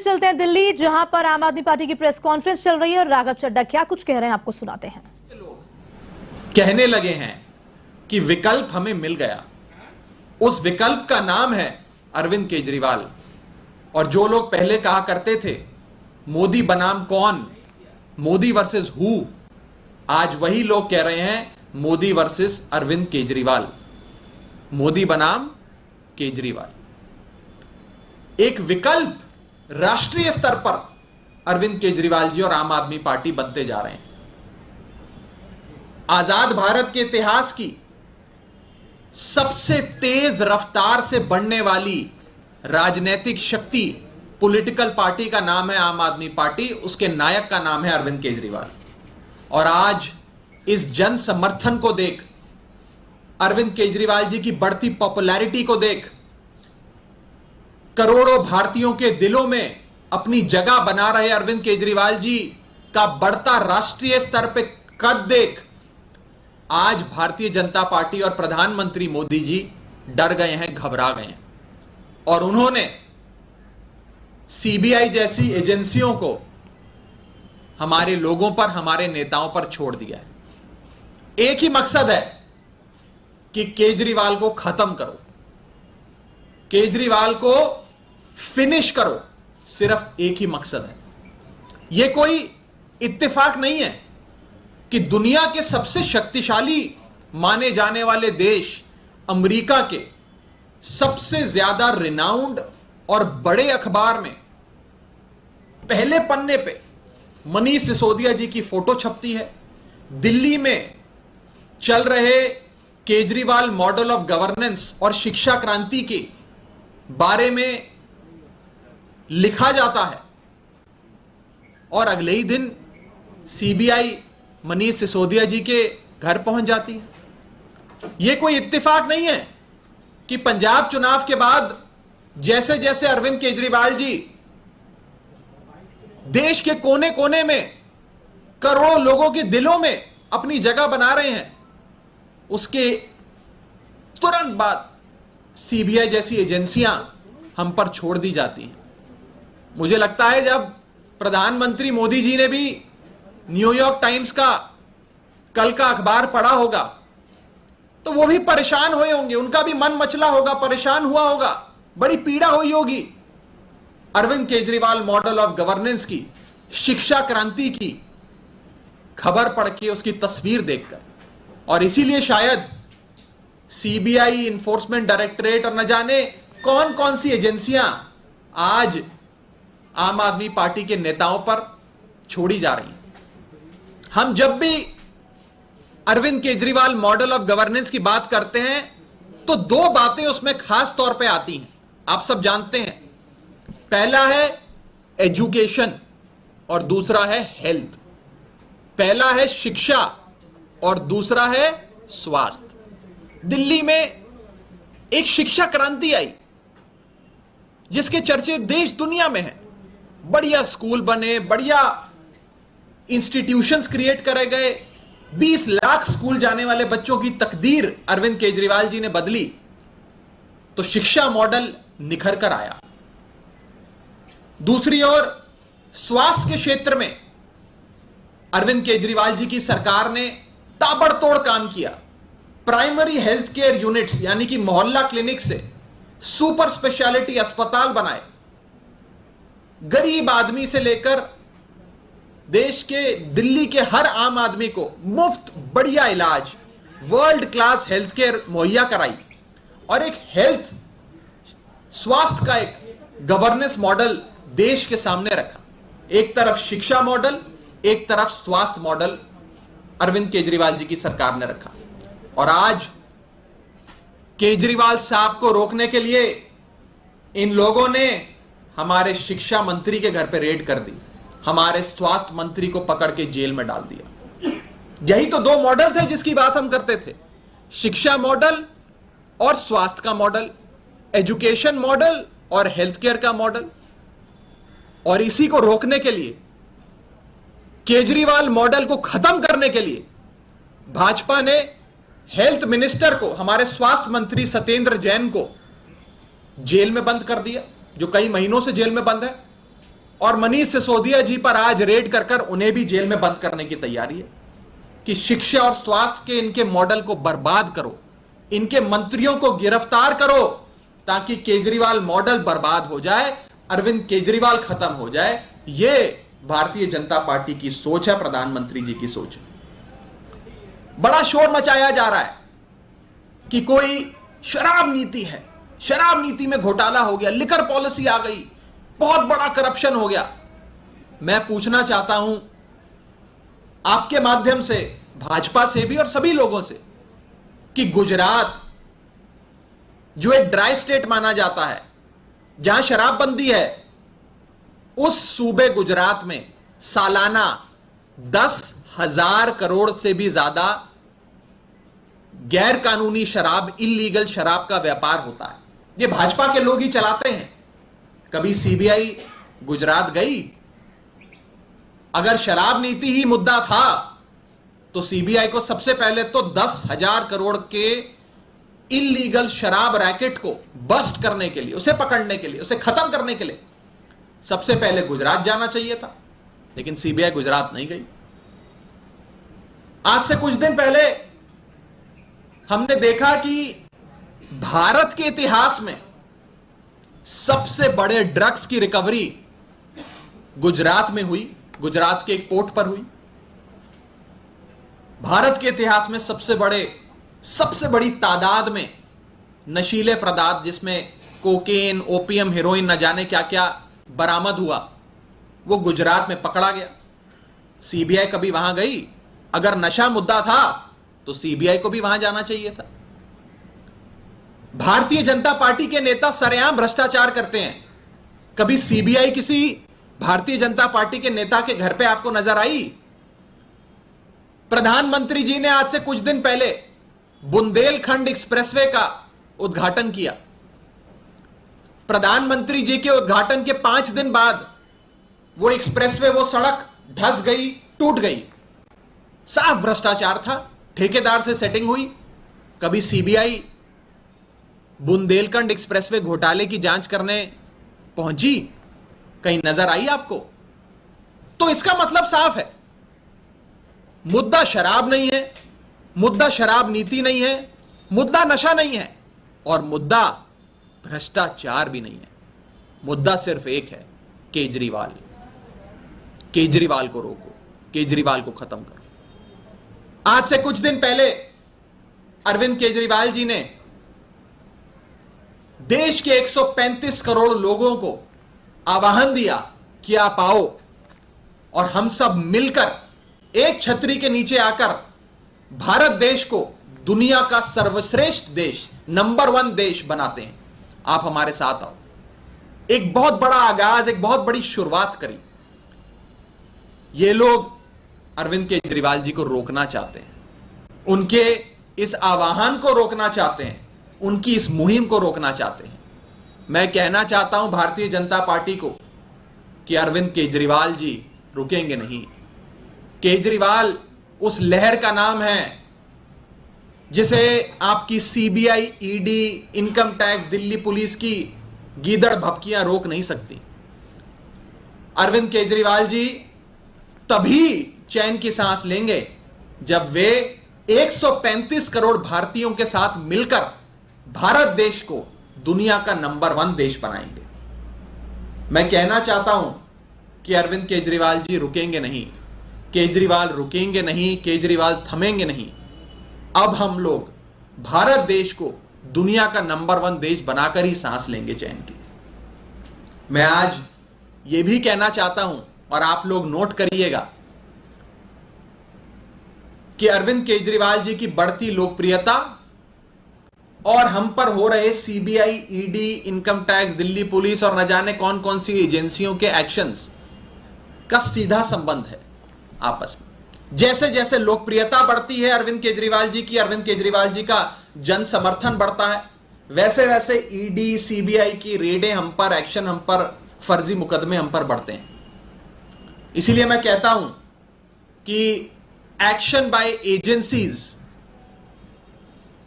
चलते हैं दिल्ली, जहां पर आम आदमी पार्टी की प्रेस कॉन्फ्रेंस चल रही है और राघव चड्ढा क्या कुछ कह रहे हैं आपको सुनाते हैं। कहने लगे हैं कि विकल्प हमें मिल गया। उस विकल्प का नाम है अरविंद केजरीवाल। और जो लोग पहले कहा करते थे मोदी बनाम कौन, मोदी वर्सेस हु, आज वही लोग कह रहे हैं मोदी वर्सेस अरविंद केजरीवाल। मोदी बनाम केजरीवाल। एक विकल्प राष्ट्रीय स्तर पर अरविंद केजरीवाल जी और आम आदमी पार्टी बनते जा रहे हैं। आजाद भारत के इतिहास की सबसे तेज रफ्तार से बढ़ने वाली राजनीतिक शक्ति, पॉलिटिकल पार्टी का नाम है आम आदमी पार्टी। उसके नायक का नाम है अरविंद केजरीवाल। और आज इस जन समर्थन को देख, अरविंद केजरीवाल जी की बढ़ती पॉपुलैरिटी को देख, करोड़ों भारतीयों के दिलों में अपनी जगह बना रहे अरविंद केजरीवाल जी का बढ़ता राष्ट्रीय स्तर पे कद देख, आज भारतीय जनता पार्टी और प्रधानमंत्री मोदी जी डर गए हैं, घबरा गए हैं। और उन्होंने सीबीआई जैसी एजेंसियों को हमारे लोगों पर, हमारे नेताओं पर छोड़ दिया है। एक ही मकसद है कि केजरीवाल को खत्म करो, केजरीवाल को फिनिश करो। सिर्फ एक ही मकसद है। यह कोई इत्तेफाक नहीं है कि दुनिया के सबसे शक्तिशाली माने जाने वाले देश अमेरिका के सबसे ज्यादा रिनाउंड और बड़े अखबार में पहले पन्ने पे मनीष सिसोदिया जी की फोटो छपती है। दिल्ली में चल रहे केजरीवाल मॉडल ऑफ गवर्नेंस और शिक्षा क्रांति के बारे में लिखा जाता है और अगले ही दिन सीबीआई मनीष सिसोदिया जी के घर पहुंच जाती है। यह कोई इत्तेफाक नहीं है कि पंजाब चुनाव के बाद जैसे जैसे अरविंद केजरीवाल जी देश के कोने कोने में करोड़ों लोगों के दिलों में अपनी जगह बना रहे हैं, उसके तुरंत बाद सीबीआई जैसी एजेंसियां हम पर छोड़ दी जाती हैं। मुझे लगता है जब प्रधानमंत्री मोदी जी ने भी न्यूयॉर्क टाइम्स का कल का अखबार पढ़ा होगा तो वो भी परेशान हुए होंगे, उनका भी मन मचला होगा, परेशान हुआ होगा, बड़ी पीड़ा हुई होगी Arvind Kejriwal model of governance की, शिक्षा क्रांति की खबर पढ़ के, उसकी तस्वीर देखकर। और इसीलिए शायद सीबीआई, इन्फोर्समेंट डायरेक्टरेट और न जाने कौन कौन सी एजेंसियां आज आम आदमी पार्टी के नेताओं पर छोड़ी जा रही हैं। हम जब भी Arvind Kejriwal model of governance की बात करते हैं तो दो बातें उसमें खास तौर पे आती हैं, आप सब जानते हैं। पहला है एजुकेशन और दूसरा है हेल्थ। पहला है शिक्षा और दूसरा है स्वास्थ्य। दिल्ली में एक शिक्षा क्रांति आई जिसके चर्चे देश दुनिया में हैं। बढ़िया स्कूल बने, बढ़िया इंस्टीट्यूशंस क्रिएट करे गए, 20 लाख स्कूल जाने वाले बच्चों की तकदीर अरविंद केजरीवाल जी ने बदली, तो शिक्षा मॉडल निखर कर आया। दूसरी ओर स्वास्थ्य के क्षेत्र में अरविंद केजरीवाल जी की सरकार ने ताबड़तोड़ काम किया। प्राइमरी हेल्थ केयर यूनिट्स यानी कि मोहल्ला क्लिनिक से सुपर स्पेशलिटी अस्पताल बनाए। गरीब आदमी से लेकर देश के, दिल्ली के हर आम आदमी को मुफ्त बढ़िया इलाज, वर्ल्ड क्लास हेल्थ केयर मुहैया कराई और एक हेल्थ, स्वास्थ्य का एक गवर्नेंस मॉडल देश के सामने रखा। एक तरफ शिक्षा मॉडल, एक तरफ स्वास्थ्य मॉडल अरविंद केजरीवाल जी की सरकार ने रखा। और आज केजरीवाल साहब को रोकने के लिए इन लोगों ने हमारे शिक्षा मंत्री के घर पे रेड कर दी, हमारे स्वास्थ्य मंत्री को पकड़ के जेल में डाल दिया। यही तो दो मॉडल थे जिसकी बात हम करते थे, शिक्षा मॉडल और स्वास्थ्य का मॉडल, एजुकेशन मॉडल और हेल्थ केयर का मॉडल। और इसी को रोकने के लिए, केजरीवाल मॉडल को खत्म करने के लिए भाजपा ने हेल्थ मिनिस्टर को, हमारे स्वास्थ्य मंत्री सत्येंद्र जैन को जेल में बंद कर दिया, जो कई महीनों से जेल में बंद है। और मनीष सिसोदिया जी पर आज रेड कर उन्हें भी जेल में बंद करने की तैयारी है कि शिक्षा और स्वास्थ्य के इनके मॉडल को बर्बाद करो, इनके मंत्रियों को गिरफ्तार करो ताकि केजरीवाल मॉडल बर्बाद हो जाए, अरविंद केजरीवाल खत्म हो जाए। यह भारतीय जनता पार्टी की सोच है, प्रधानमंत्री जी की सोच है। बड़ा शोर मचाया जा रहा है कि कोई शराब नीति है, शराब नीति में घोटाला हो गया, लिकर पॉलिसी आ गई, बहुत बड़ा करप्शन हो गया। मैं पूछना चाहता हूं आपके माध्यम से भाजपा से भी और सभी लोगों से कि गुजरात जो एक ड्राई स्टेट माना जाता है, जहां शराबबंदी है, उस सूबे गुजरात में सालाना 10,000 करोड़ से भी ज्यादा गैर कानूनी शराब, इल्लीगल शराब का व्यापार होता है। ये भाजपा के लोग ही चलाते हैं। कभी सीबीआई गुजरात गई? अगर शराब नीति ही मुद्दा था तो सीबीआई को सबसे पहले तो 10,000 करोड़ के इल्लीगल शराब रैकेट को बस्ट करने के लिए, उसे पकड़ने के लिए, उसे खत्म करने के लिए सबसे पहले गुजरात जाना चाहिए था, लेकिन सीबीआई गुजरात नहीं गई। आज से कुछ दिन पहले हमने देखा कि भारत के इतिहास में सबसे बड़े ड्रग्स की रिकवरी गुजरात में हुई, गुजरात के एक पोर्ट पर हुई। भारत के इतिहास में सबसे बड़ी तादाद में नशीले पदार्थ, जिसमें कोकेन, ओपियम, हेरोइन, न जाने क्या क्या बरामद हुआ, वो गुजरात में पकड़ा गया। सीबीआई कभी वहां गई? अगर नशा मुद्दा था तो सीबीआई को भी वहां जाना चाहिए था। भारतीय जनता पार्टी के नेता सरेआम भ्रष्टाचार करते हैं। कभी सीबीआई किसी भारतीय जनता पार्टी के नेता के घर पे आपको नजर आई? प्रधानमंत्री जी ने आज से कुछ दिन पहले बुंदेलखंड एक्सप्रेसवे का उद्घाटन किया। प्रधानमंत्री जी के उद्घाटन के 5 दिन बाद वो एक्सप्रेसवे, वो सड़क धंस गई, टूट गई। साफ भ्रष्टाचार था, ठेकेदार से सेटिंग हुई। कभी सीबीआई बुंदेलखंड एक्सप्रेसवे घोटाले की जांच करने पहुंची? कहीं नजर आई आपको? तो इसका मतलब साफ है, मुद्दा शराब नहीं है, मुद्दा शराब नीति नहीं है, मुद्दा नशा नहीं है, और मुद्दा भ्रष्टाचार भी नहीं है। मुद्दा सिर्फ एक है, केजरीवाल। केजरीवाल को रोको, केजरीवाल को खत्म करो। आज से कुछ दिन पहले अरविंद केजरीवाल जी ने देश के 135 करोड़ लोगों को आह्वान दिया कि आप आओ और हम सब मिलकर एक छतरी के नीचे आकर भारत देश को दुनिया का सर्वश्रेष्ठ देश, नंबर 1 देश बनाते हैं। आप हमारे साथ आओ। एक बहुत बड़ा आगाज, एक बहुत बड़ी शुरुआत करी। ये लोग अरविंद केजरीवाल जी को रोकना चाहते हैं, उनके इस आह्वान को रोकना चाहते हैं, उनकी इस मुहिम को रोकना चाहते हैं। मैं कहना चाहता हूं भारतीय जनता पार्टी को कि अरविंद केजरीवाल जी रुकेंगे नहीं। केजरीवाल उस लहर का नाम है जिसे आपकी CBI, ED, income tax, Delhi police की गीदड़ भपकियां रोक नहीं सकती। अरविंद केजरीवाल जी तभी चैन की सांस लेंगे जब वे 135 करोड़ भारतीयों के साथ मिलकर भारत देश को दुनिया का नंबर 1 देश बनाएंगे। मैं कहना चाहता हूं कि अरविंद केजरीवाल जी रुकेंगे नहीं, केजरीवाल रुकेंगे नहीं, केजरीवाल थमेंगे नहीं। अब हम लोग भारत देश को दुनिया का नंबर 1 देश बनाकर ही सांस लेंगे चैन की। मैं आज यह भी कहना चाहता हूं, और आप लोग नोट करिएगा, कि अरविंद केजरीवाल जी की बढ़ती लोकप्रियता और हम पर हो रहे CBI, ED, income tax, Delhi police और न जाने कौन कौन सी एजेंसियों के एक्शंस का सीधा संबंध है आपस में। जैसे जैसे लोकप्रियता बढ़ती है अरविंद केजरीवाल जी की, अरविंद केजरीवाल जी का जन समर्थन बढ़ता है, वैसे वैसे ईडी, सीबीआई की रेडें हम पर, एक्शन हम पर, फर्जी मुकदमे हम पर बढ़ते हैं। इसीलिए मैं कहता हूं कि action by agencies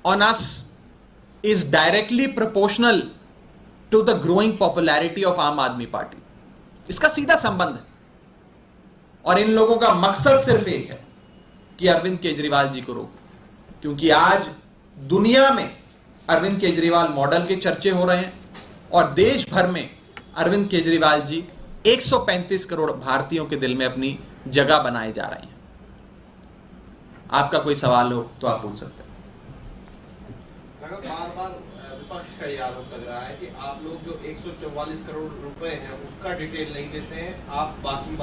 on us is directly proportional to the growing popularity of आम आदमी पार्टी। इसका सीधा संबंध है। और इन लोगों का मकसद सिर्फ एक है कि अरविंद केजरीवाल जी को रोको, क्योंकि आज दुनिया में अरविंद केजरीवाल मॉडल के चर्चे हो रहे हैं और देश भर में अरविंद केजरीवाल जी 135 करोड़ भारतीयों के दिल में अपनी जगह बनाए जा रहे हैं। आपका कोई सवाल हो तो आप पूछ सकते हैं। बार बार विपक्ष का ये आरोप लग रहा है कि आप लोग जो 144 करोड़ रुपए हैं उसका डिटेल नहीं देते हैं, आप बाकी